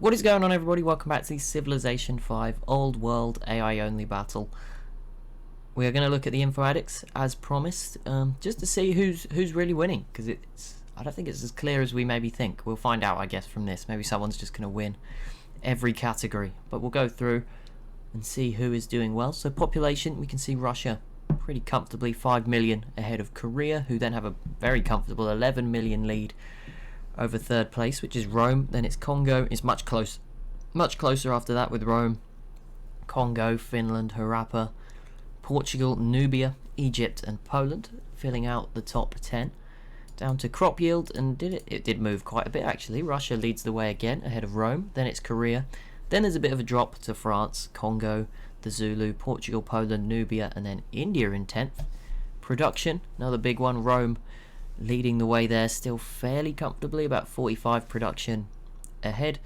What is going on, everybody? Welcome back to the Civilization 5 Old World AI only battle. We are going to look at the info addicts as promised, just to see who's really winning, because I don't think it's as clear as we maybe think. We'll find out, I guess, from this. Maybe someone's just going to win every category, but we'll go through and see who is doing well. So population, we can see Russia pretty comfortably 5 million ahead of Korea, who then have a very comfortable 11 million lead over third place, which is Rome. Then it's Congo. It's much closer after that with Rome, Congo, Finland, Harappa, Portugal, Nubia, Egypt and Poland filling out the top 10. Down to crop yield, and it did move quite a bit actually. Russia leads the way again ahead of Rome. Then it's Korea. Then there's a bit of a drop to France, Congo, the Zulu, Portugal, Poland, Nubia, and then India in 10th. Production, another big one. Rome leading the way there, still fairly comfortably, about 45 production ahead.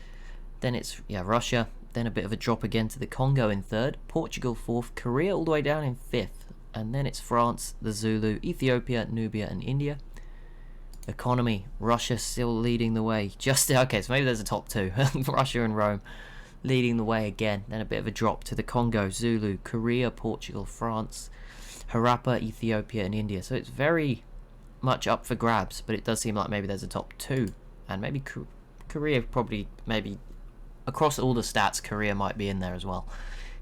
Then it's Russia, then a bit of a drop again to the Congo in third, Portugal fourth, Korea all the way down in fifth, and then it's France, the Zulu, Ethiopia, Nubia and India. Economy, Russia still leading the way, okay, so maybe there's a top two. Russia and Rome leading the way again, then a bit of a drop to the Congo, Zulu, Korea, Portugal, France, Harappa, Ethiopia and India. So it's very much up for grabs, but it does seem like maybe there's a top two, and maybe Korea probably, maybe across all the stats, Korea might be in there as well.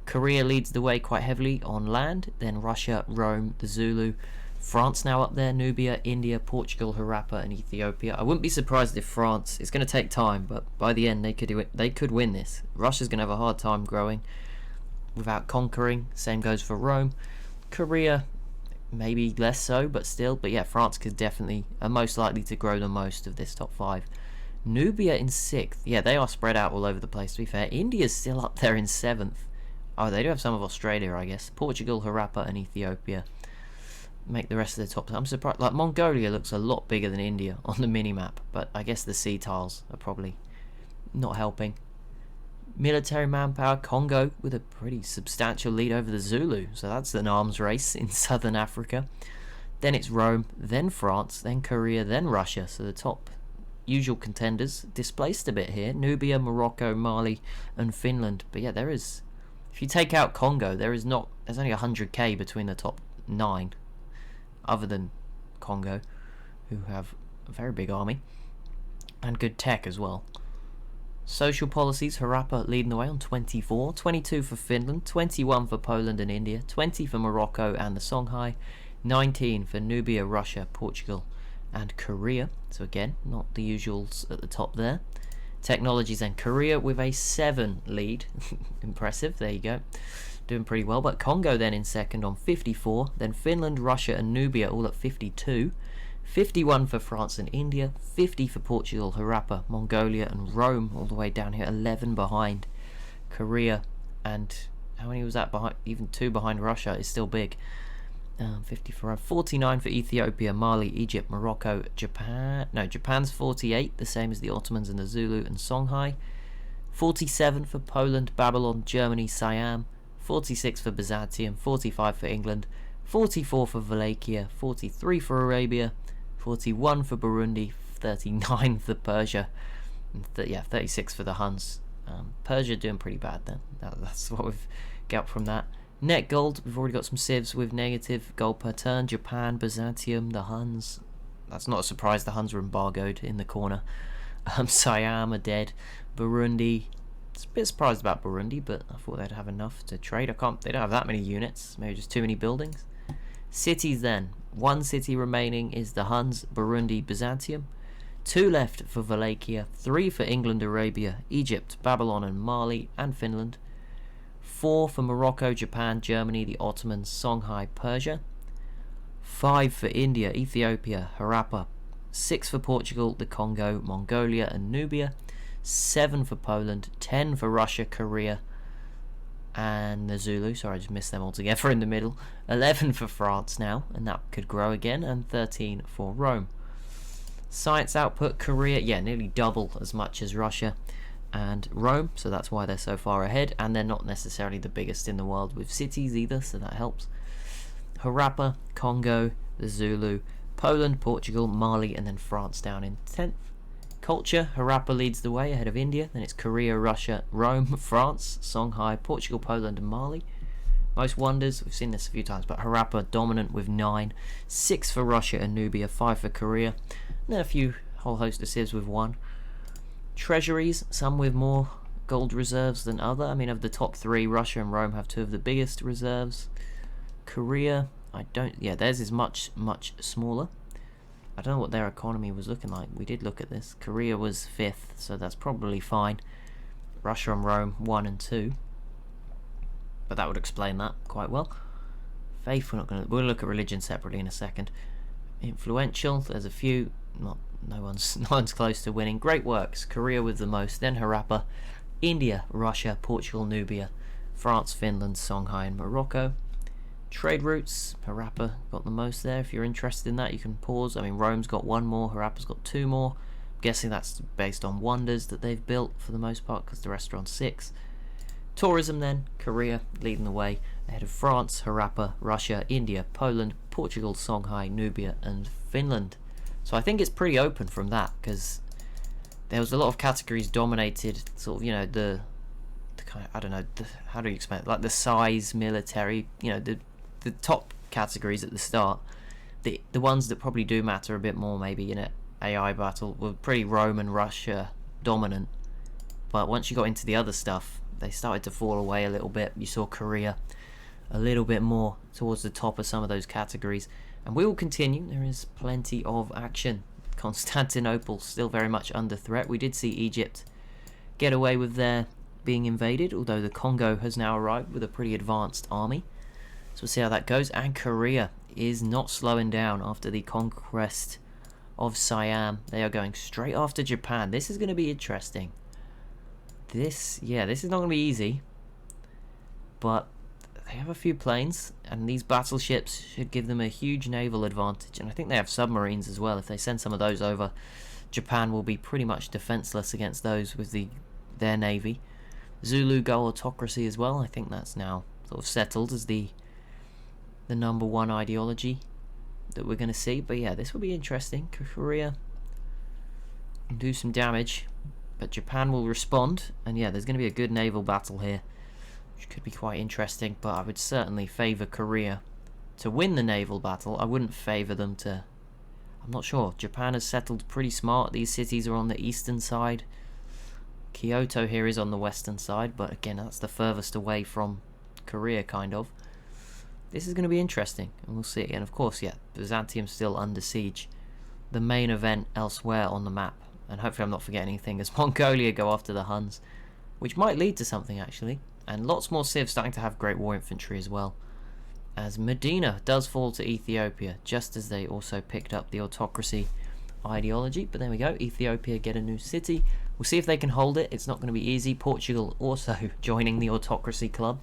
Korea leads the way quite heavily on land, then Russia, Rome, the Zulu, France now up there, Nubia, India, Portugal, Harappa and Ethiopia. I wouldn't be surprised if France, it's going to take time, but by the end they could win this. Russia's going to have a hard time growing without conquering. Same goes for Rome. Korea maybe less so, but still. But yeah, France could definitely are most likely to grow the most of this top 5. Nubia in 6th. Yeah, they are spread out all over the place, to be fair. India's still up there in 7th. Oh, they do have some of Australia, I guess. Portugal, Harappa and Ethiopia make the rest of the top. I'm surprised. Like, Mongolia looks a lot bigger than India on the mini-map, but I guess the sea tiles are probably not helping. Military manpower, Congo with a pretty substantial lead over the Zulu, so that's an arms race in southern Africa. Then it's Rome, then France, then Korea, then Russia, so the top usual contenders displaced a bit here. Nubia, Morocco, Mali and Finland. But yeah, there is, if you take out Congo, there's only 100k between the top 9, other than Congo, who have a very big army and good tech as well. Social policies, Harappa leading the way on 24, 22 for Finland, 21 for Poland and India, 20 for Morocco and the Songhai, 19 for Nubia, Russia, Portugal and Korea. So again, not the usuals at the top there. Technologies and Korea with a 7 lead. Impressive, there you go. Doing pretty well. But Congo then in second on 54, then Finland, Russia and Nubia all at 52. 51 for France and India, 50 for Portugal, Harappa, Mongolia and Rome all the way down here, 11 behind Korea, and how many was that behind? Even 2 behind Russia is still big. 50 for Rome, 49 for Ethiopia, Mali, Egypt, Morocco, Japan. No, Japan's 48, the same as the Ottomans and the Zulu and Songhai. 47 for Poland, Babylon, Germany, Siam. 46 for Byzantium, 45 for England, 44 for Wallachia, 43 for Arabia, 41 for Burundi, 39 for Persia, and 36 for the Huns. Persia doing pretty bad then. That's what we've got from that. Net gold, we've already got some civs with negative gold per turn. Japan, Byzantium, the Huns. That's not a surprise, the Huns were embargoed in the corner. Siam are dead. Burundi, it's a bit surprised about Burundi, but I thought they'd have enough to trade. They don't have that many units, maybe just too many buildings. Cities then, 1 city remaining is the Huns, Burundi, Byzantium. 2 left for Wallachia, 3 for England, Arabia, Egypt, Babylon and Mali and Finland. 4 for Morocco, Japan, Germany, the Ottomans, Songhai, Persia. 5 for India, Ethiopia, Harappa. 6 for Portugal, the Congo, Mongolia and Nubia. 7 for Poland, 10 for Russia, Korea and the Zulu, sorry I just missed them all together in the middle. 11 for France now, and that could grow again, and 13 for Rome. Science output, Korea, nearly double as much as Russia and Rome, so that's why they're so far ahead, and they're not necessarily the biggest in the world with cities either, so that helps. Harappa, Congo, the Zulu, Poland, Portugal, Mali and then France down in 10th. Culture, Harappa leads the way ahead of India. Then it's Korea, Russia, Rome, France, Songhai, Portugal, Poland, and Mali. Most wonders, we've seen this a few times, but Harappa dominant with 9, 6 for Russia and Nubia, 5 for Korea, and then a whole host of civs with 1. Treasuries, some with more gold reserves than other. I mean, of the top 3, Russia and Rome have 2 of the biggest reserves. Korea, theirs is much, much smaller. I don't know what their economy was looking like. We did look at this. Korea was 5th, so that's probably fine. Russia and Rome, 1 and 2. But that would explain that quite well. Faith, we'll look at religion separately in a second. Influential, there's a few. No one's close to winning. Great works. Korea with the most, then Harappa, India, Russia, Portugal, Nubia, France, Finland, Songhai, and Morocco. Trade routes, Harappa got the most there. If you're interested in that, you can pause. I mean, Rome's got 1 more, Harappa's got 2 more. I'm guessing that's based on wonders that they've built for the most part, because the rest are on 6. Tourism then, Korea leading the way ahead of France, Harappa, Russia, India, Poland, Portugal, Songhai, Nubia, and Finland. So I think it's pretty open from that, because there was a lot of categories dominated, sort of, you know, the kind of, I don't know, how do you explain it? Like the size, military, you know, the top categories at the start, the ones that probably do matter a bit more maybe in an AI battle were pretty Rome and Russia dominant. But once you got into the other stuff, they started to fall away a little bit. You saw Korea a little bit more towards the top of some of those categories. And we will continue. There is plenty of action. Constantinople still very much under threat. We did see Egypt get away with their being invaded, although the Congo has now arrived with a pretty advanced army. So we'll see how that goes. And Korea is not slowing down after the conquest of Siam. They are going straight after Japan. This is going to be interesting. This is not going to be easy, but they have a few planes, and these battleships should give them a huge naval advantage, and I think they have submarines as well. If they send some of those over, Japan will be pretty much defenseless against those with their navy. Zulu go autocracy as well. I think that's now sort of settled as the number 1 ideology that we're going to see. But yeah, this will be interesting. Korea can do some damage, but Japan will respond, and yeah, there's going to be a good naval battle here, which could be quite interesting. But I would certainly favour Korea to win the naval battle. I wouldn't favour them to... I'm not sure. Japan has settled pretty smart. These cities are on the eastern side. Kyoto here is on the western side, but again, that's the furthest away from Korea, kind of. This is going to be interesting, and we'll see. And of course, yeah, Byzantium's still under siege. The main event elsewhere on the map, and hopefully I'm not forgetting anything, as Mongolia go after the Huns, which might lead to something actually. And lots more civs starting to have great war infantry as well, as Medina does fall to Ethiopia, just as they also picked up the autocracy ideology. But there we go, Ethiopia get a new city. We'll see if they can hold it. It's not going to be easy. Portugal also joining the autocracy club.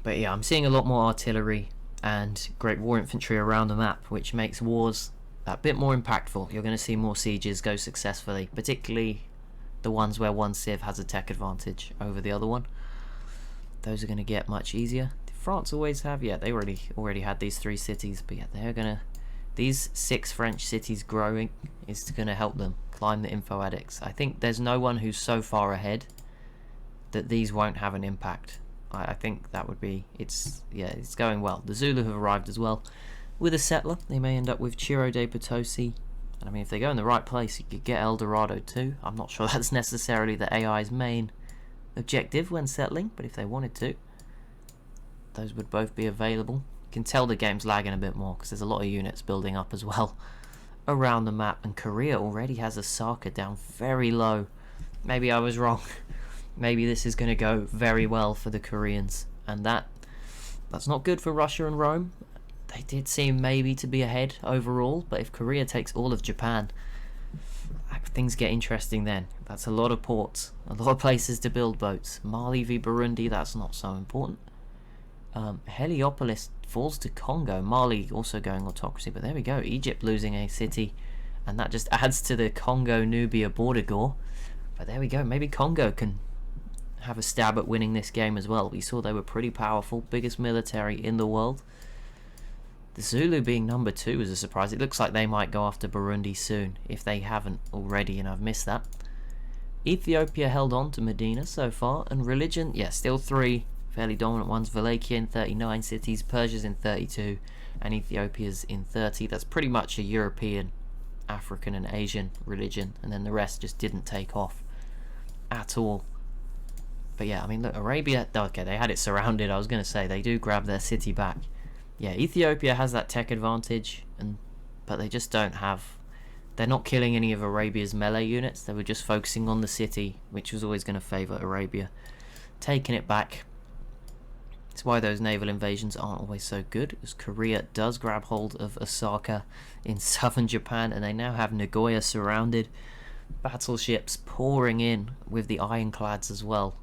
But yeah, I'm seeing a lot more artillery and great war infantry around the map, which makes wars that bit more impactful. You're going to see more sieges go successfully, particularly the ones where one civ has a tech advantage over the other one. Those are going to get much easier. France always have, yeah, they already had these 3 cities, but yeah, these 6 French cities growing is going to help them climb the info addicts. I think there's no one who's so far ahead that these won't have an impact. I think that would be, it's going well. The Zulu have arrived as well with a settler. They may end up with Chiro de Potosi, and I mean, if they go in the right place, you could get El Dorado too. I'm not sure that's necessarily the AI's main objective when settling, but if they wanted to, those would both be available. You can tell the game's lagging a bit more because there's a lot of units building up as well around the map, and Korea already has a Saka down very low. Maybe I was wrong. Maybe this is going to go very well for the Koreans, and that's not good for Russia and Rome. They did seem maybe to be ahead overall, but if Korea takes all of Japan, things get interesting then. That's a lot of ports, a lot of places to build boats. Mali v Burundi, that's not so important. Heliopolis falls to Congo. Mali also going autocracy, but there we go. Egypt losing a city, and that just adds to the Congo-Nubia border gore. But there we go. Maybe Congo can have a stab at winning this game as well. We saw they were pretty powerful, biggest military in the world. The Zulu being number 2 is a surprise. It looks like they might go after Burundi soon, if they haven't already, and I've missed that. Ethiopia held on to Medina so far, and religion, yeah, still 3 fairly dominant ones. Wallachia in 39 cities, Persia's in 32, and Ethiopia's in 30. That's pretty much a European, African, and Asian religion, and then the rest just didn't take off at all. But yeah, I mean, look, Arabia, okay, they had it surrounded. I was going to say, they do grab their city back. Yeah, Ethiopia has that tech advantage, but they just don't have... They're not killing any of Arabia's melee units. They were just focusing on the city, which was always going to favour Arabia. Taking it back. It's why those naval invasions aren't always so good, as Korea does grab hold of Osaka in southern Japan, and they now have Nagoya surrounded. Battleships pouring in with the ironclads as well.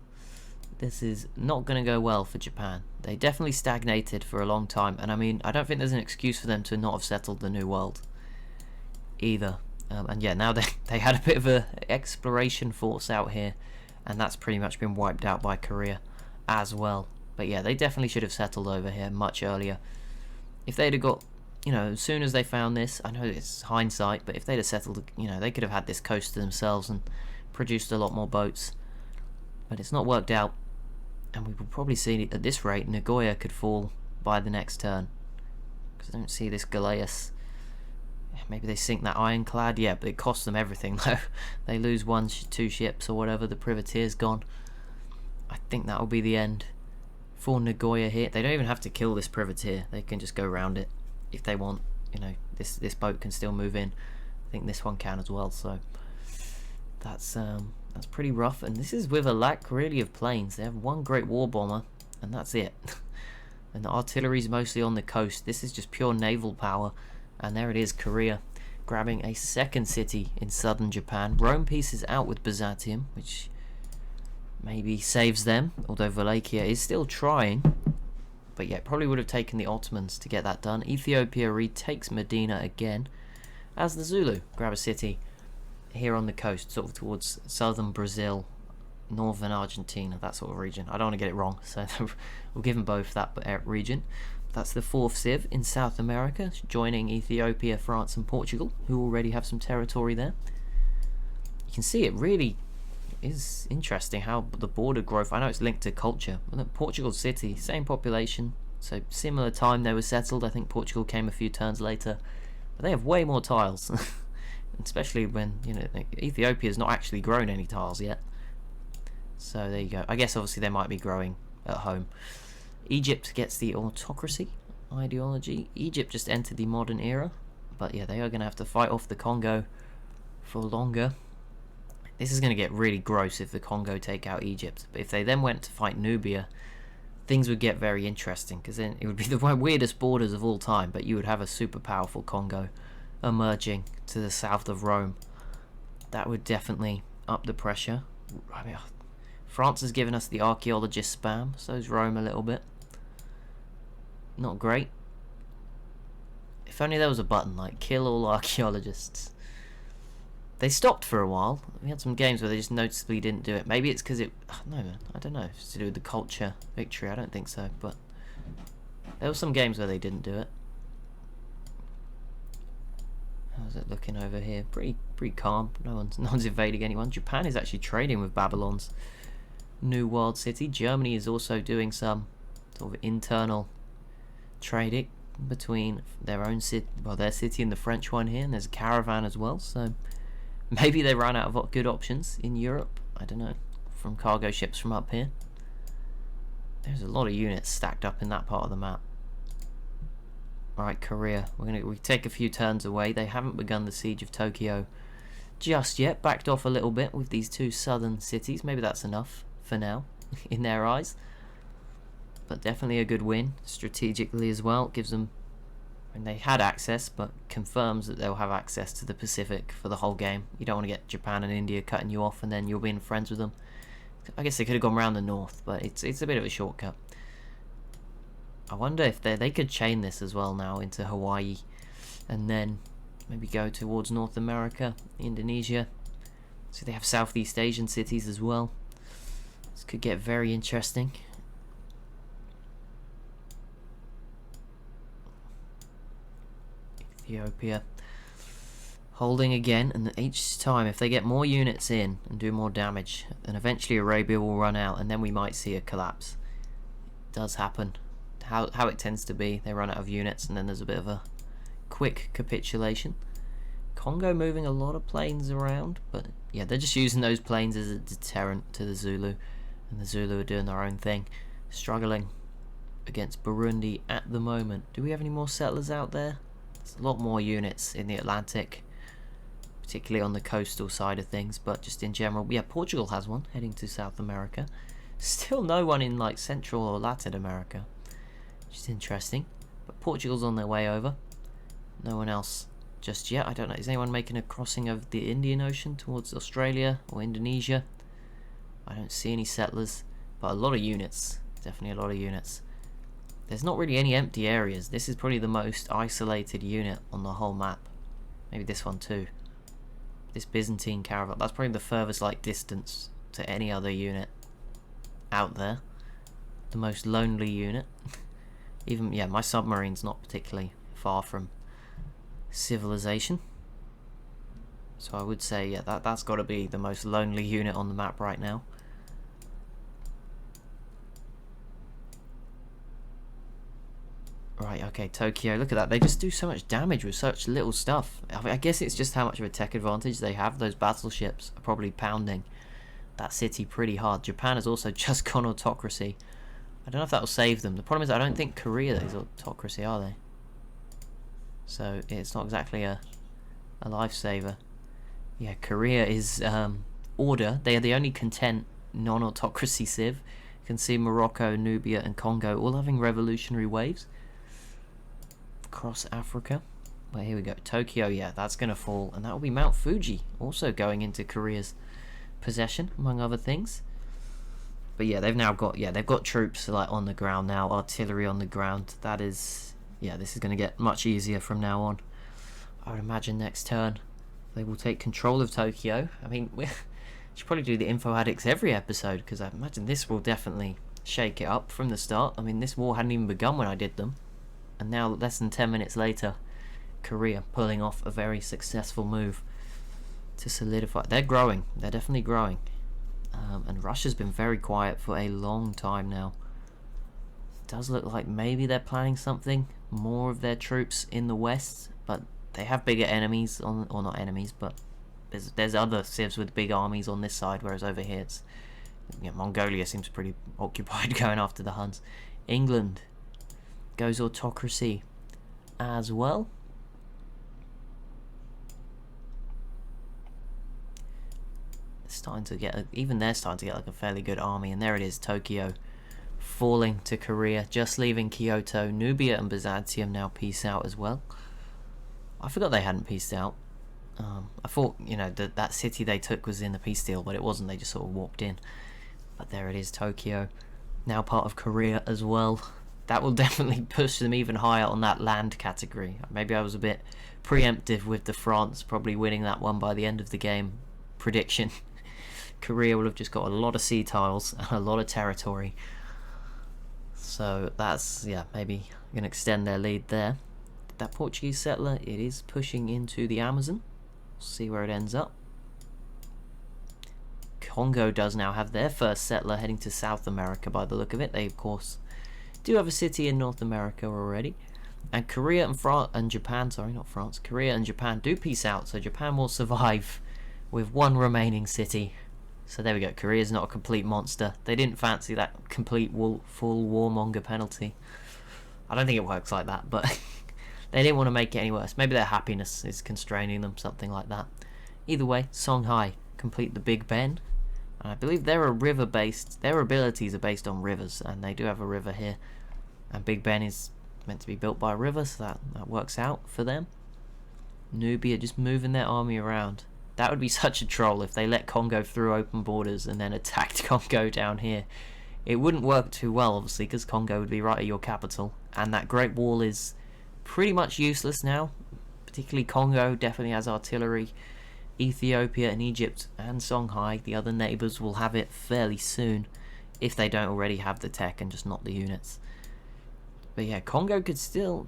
This is not going to go well for Japan. They definitely stagnated for a long time, and I mean, I don't think there's an excuse for them to not have settled the New World either. And yeah, now they had a bit of a exploration force out here, and that's pretty much been wiped out by Korea as well. But yeah, they definitely should have settled over here much earlier. If they'd have got, you know, as soon as they found this, I know it's hindsight, but if they'd have settled, you know, they could have had this coast to themselves and produced a lot more boats. But it's not worked out, and we will probably see at this rate Nagoya could fall by the next turn. Because I don't see this Galeas. Maybe they sink that ironclad. Yeah, but it costs them everything though. They lose 2 ships or whatever. The privateer's gone. I think that will be the end for Nagoya here. They don't even have to kill this privateer. They can just go around it if they want. You know, this boat can still move in. I think this one can as well. So that's pretty rough. And this is with a lack really of planes. They have 1 great war bomber, and that's it. And the artillery's mostly on the coast. This is just pure naval power. And there it is, Korea grabbing a second city in southern Japan. Rome pieces out with Byzantium, which maybe saves them, although Wallachia is still trying. But yeah, probably would have taken the Ottomans to get that done. Ethiopia retakes Medina again, as the Zulu grab a city here on the coast, sort of towards southern Brazil, northern Argentina, that sort of region. I don't want to get it wrong, so we'll give them both that region. That's the 4th Civ in South America, joining Ethiopia, France and Portugal, who already have some territory there. You can see it really is interesting how the border growth, I know it's linked to culture, but Portugal city, same population, so similar time they were settled. I think Portugal came a few turns later, but they have way more tiles, especially when, you know, Ethiopia's not actually grown any tiles yet. So there you go. I guess obviously they might be growing at home. Egypt gets the autocracy ideology. Egypt just entered the modern era, but yeah, they are going to have to fight off the Congo for longer. This is going to get really gross if the Congo take out Egypt, but if they then went to fight Nubia, things would get very interesting, because then it would be the weirdest borders of all time, but you would have a super powerful Congo emerging to the south of Rome. That would definitely up the pressure. I mean, France has given us the archaeologist spam, so's Rome a little bit. Not great. If only there was a button like kill all archaeologists. They stopped for a while. We had some games where they just noticeably didn't do it. Maybe it's because it... No, I don't know. If it's to do with the culture victory. I don't think so. But there were some games where they didn't do it. How's it looking over here? Pretty calm. No one's invading anyone. Japan is actually trading with Babylon's New World City. Germany is also doing some sort of internal trading between their own city, well, their city and the French one here, and there's a caravan as well. So maybe they ran out of good options in Europe. I don't know, from cargo ships from up here. There's a lot of units stacked up in that part of the map. Alright, Korea. We take a few turns away. They haven't begun the siege of Tokyo just yet. Backed off a little bit with these 2 southern cities. Maybe that's enough for now, in their eyes. But definitely a good win, strategically as well. Gives them... I mean, they had access, but confirms that they'll have access to the Pacific for the whole game. You don't want to get Japan and India cutting you off and then you'll be in friends with them. I guess they could have gone around the north, but it's a bit of a shortcut. I wonder if they could chain this as well now into Hawaii, and then maybe go towards North America, Indonesia. So they have Southeast Asian cities as well. This could get very interesting. Ethiopia holding again, and each time if they get more units in and do more damage, then eventually Arabia will run out, and then we might see a collapse. It does happen. How it tends to be, they run out of units and then there's a bit of a quick capitulation. Congo moving a lot of planes around, but yeah, they're just using those planes as a deterrent to the Zulu, and the Zulu are doing their own thing, struggling against Burundi at the moment. Do we have any more settlers out there? There's a lot more units in the Atlantic, particularly on the coastal side of things, but just in general, yeah, Portugal has one heading to South America. Still no one in like Central or Latin America, which is interesting, but Portugal's on their way over. No one else just yet. I don't know, is anyone making a crossing of the Indian Ocean towards Australia or Indonesia? I don't see any settlers, but a lot of units, definitely a lot of units. There's not really any empty areas. This is probably the most isolated unit on the whole map. Maybe this one too. This Byzantine caravel, that's probably the furthest like distance to any other unit out there. The most lonely unit. Even, yeah, my submarine's not particularly far from civilization. So I would say, yeah, that's got to be the most lonely unit on the map right now. Right, okay, Tokyo, look at that. They just do so much damage with such little stuff. I guess it's just how much of a tech advantage they have. Those battleships are probably pounding that city pretty hard. Japan has also just gone autocracy. I don't know if that will save them. The problem is I don't think Korea is autocracy, are they? So it's not exactly a lifesaver. Yeah, Korea is order. They are the only content non-autocracy civ. You can see Morocco, Nubia and Congo all having revolutionary waves across Africa. Well, here we go. Tokyo, yeah, that's going to fall. And that will be Mount Fuji, also going into Korea's possession, among other things. But yeah, they've now got, yeah, they've got troops like on the ground now, artillery on the ground. That is, yeah, this is going to get much easier from now on. I would imagine next turn they will take control of Tokyo. I mean, we should probably do the info addicts every episode, because I imagine this will definitely shake it up from the start. I mean, this war hadn't even begun when I did them. And now, less than 10 minutes later, Korea pulling off a very successful move to solidify. They're growing. They're definitely growing. And Russia's been very quiet for a long time now. It does look like maybe they're planning something. More of their troops in the west. But they have bigger enemies, or not enemies, but there's other civs with big armies on this side, whereas over here it's... Yeah, Mongolia seems pretty occupied going after the Huns. England goes autocracy as well. Starting to get even they're starting to get like a fairly good army, and there it is, Tokyo falling to Korea, just leaving Kyoto. Nubia and Byzantium now peace out as well. I forgot they hadn't peaced out. I thought, you know, that city they took was in the peace deal, but it wasn't. They just sort of walked in. But there it is, Tokyo now part of Korea as well. That will definitely push them even higher on that land category. Maybe I was a bit preemptive with the France probably winning that one by the end of the game prediction. Korea will have just got a lot of sea tiles and a lot of territory. So that's, yeah, maybe going to extend their lead there. That Portuguese settler, it is pushing into the Amazon. See where it ends up. Congo does now have their first settler heading to South America by the look of it. They, of course, do have a city in North America already. And Korea and Japan, sorry, not France, Korea and Japan do peace out, so Japan will survive with one remaining city. So there we go, Korea's not a complete monster. They didn't fancy that complete full warmonger penalty. I don't think it works like that, but they didn't want to make it any worse. Maybe their happiness is constraining them, something like that. Either way, Songhai complete the Big Ben. And I believe they're a river based, their abilities are based on rivers, and they do have a river here. And Big Ben is meant to be built by a river, so that works out for them. Nubia just moving their army around. That would be such a troll if they let Congo through open borders and then attacked Congo down here. It wouldn't work too well, obviously, because Congo would be right at your capital. And that Great Wall is pretty much useless now. Particularly Congo definitely has artillery. Ethiopia and Egypt and Songhai, the other neighbours, will have it fairly soon. If they don't already have the tech and just not the units. But yeah, Congo could still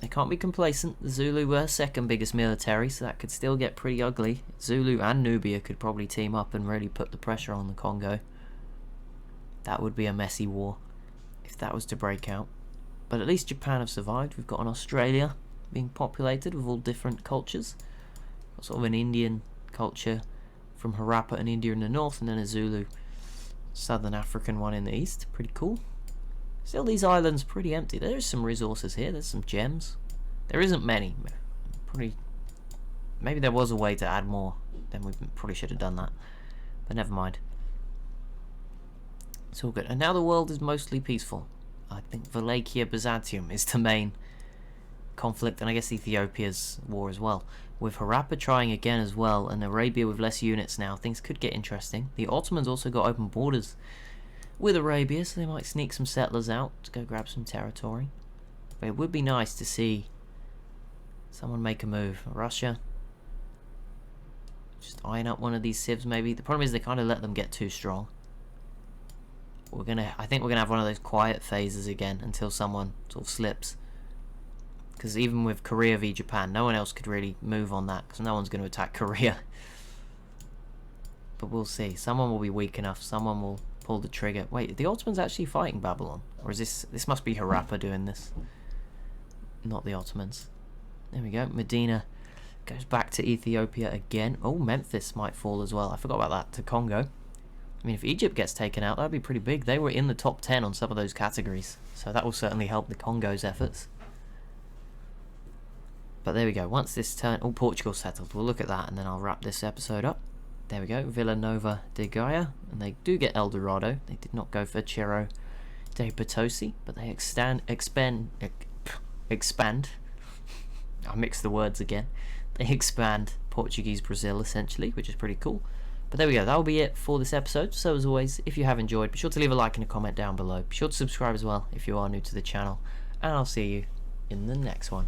They can't be complacent. The Zulu were second biggest military, so that could still get pretty ugly. Zulu and Nubia could probably team up and really put the pressure on the Congo. That would be a messy war if that was to break out. But at least Japan have survived. We've got an Australia being populated with all different cultures. Got sort of an Indian culture from Harappa and India in the north, and then a Zulu Southern African one in the east. Pretty cool. Still, these islands pretty empty. There's some resources here. There's some gems. There isn't many. Maybe there was a way to add more. Then we probably should have done that. But never mind. It's all good. And now the world is mostly peaceful. I think Wallachia Byzantium is the main conflict, and I guess Ethiopia's war as well. With Harappa trying again as well, and Arabia with less units now, things could get interesting. The Ottomans also got open borders with Arabia, so they might sneak some settlers out to go grab some territory. But it would be nice to see someone make a move. Russia, just eyeing up one of these civs maybe. The problem is they kind of let them get too strong. I think we're gonna have one of those quiet phases again until someone sort of slips. Because even with Korea v Japan, no one else could really move on that, because no one's going to attack Korea. But we'll see. Someone will be weak enough. Someone will pull the trigger. Wait, are the Ottomans actually fighting Babylon? Or is this must be Harappa doing this, not the Ottomans. There we go. Medina goes back to Ethiopia again. Oh, Memphis might fall as well. I forgot about that. To Congo. I mean, if Egypt gets taken out, that'd be pretty big. They were in the top 10 on some of those categories, so that will certainly help the Congo's efforts. But there we go. Once this turn... Oh, Portugal settled. We'll look at that, and then I'll wrap this episode up. There we go. Vila Nova de Gaia. And they do get El Dorado. They did not go for Cerro de Potosi, but they expand. I mixed the words again. They expand Portuguese Brazil, essentially, which is pretty cool. But there we go. That will be it for this episode. So, as always, if you have enjoyed, be sure to leave a like and a comment down below. Be sure to subscribe as well if you are new to the channel. And I'll see you in the next one.